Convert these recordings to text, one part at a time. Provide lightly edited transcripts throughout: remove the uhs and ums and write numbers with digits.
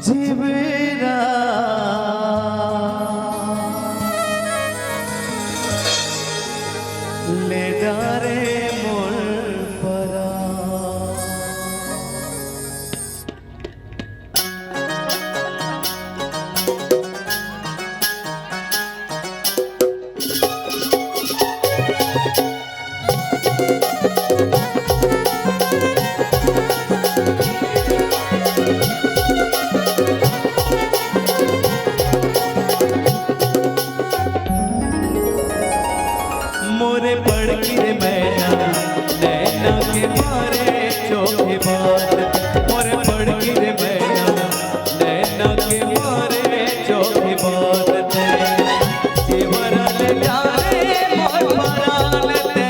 जीवेरा ले डारे मोर परा मोरे पड़ गिरे मैना नैना के मारे चोखे बात मोरे पड़ गिरे मैना नैना के मारे चोखे बात जीवरा ले डारे मोर परान ते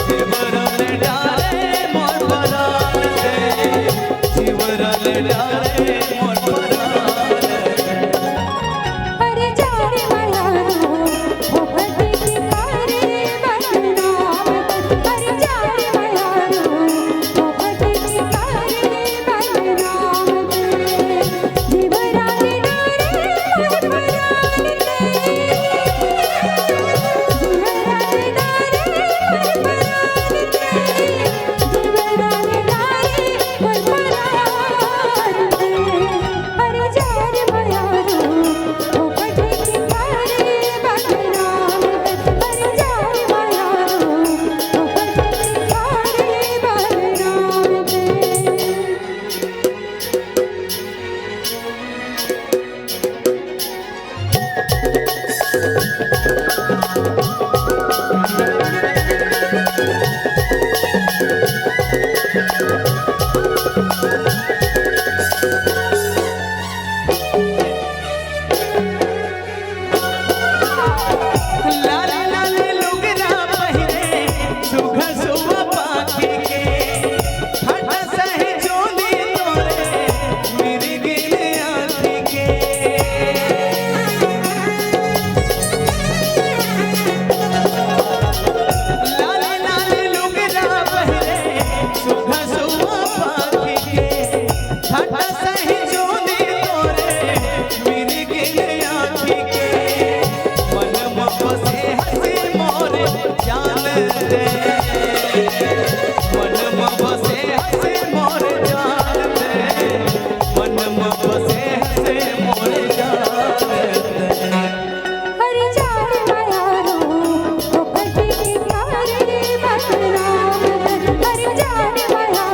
जीवरा ले डारे मोर परान ते जीवरा ले डारे मोर परान अरे जाने वाला वो भक्ति की मारे बदनाम अरे जाने वाला वो भक्ति की मारे बदनाम जीवरा ले डारे मोर परान ते जीवरा ले डारे मोर परान ते जीवरा ले डारे मोर परान ते अरे जाने वाला वो भक्ति की मारे बदनाम अरे जाने वाला वो भक्ति की मारे बदनाम लाल लाल लुगरा पहिरे सुघ सुवा पाखी के हट सहे चोली तोरे मेरी गिले आँखी के लाल लाल लुगरा पहिरे सुघ सुवा पाखी के हट सहे चोली तोरे मेरी गिले आँखी के मन बसे हंसी मोर जान दे मन बसे हंसी मोर जान दे मन बसे हंसी मोर जान दे अरे जाने वाला वो भक्ति की मारे बदनाम अरे जाने वाला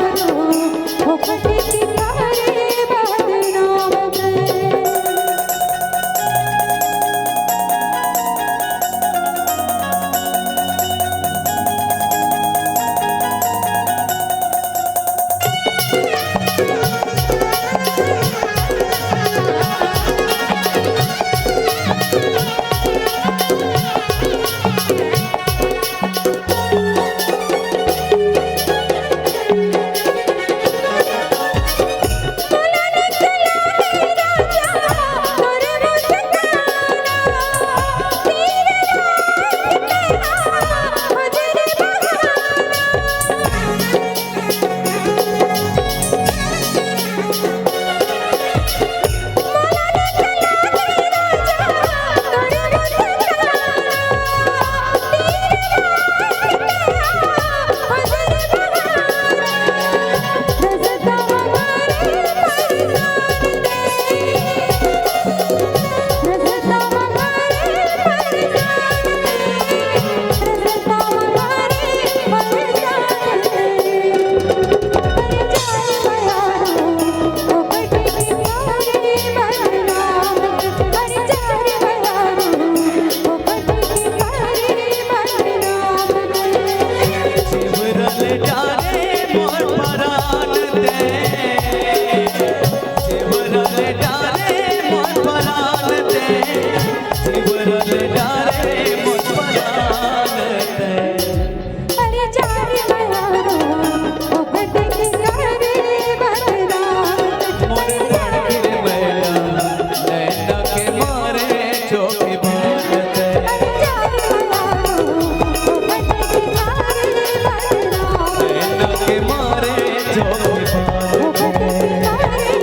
वो भक्ति की मारे बदनाम जीवरा ले डारे मोर परान दे जीवरा ले डारे मोर परान दे जीवरा ले डारे मोर परान दे अरे जाने वाला वो भक्ति की मारे बदनाम मोरे पड़ गिरे मैना नैना के मारे चोखे बात दे अरे जाने वाला वो भक्ति की मारे बदनाम नैना के मारे चोखे बात वो भक्ति की मारे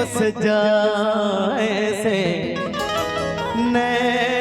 बस जाए से नैन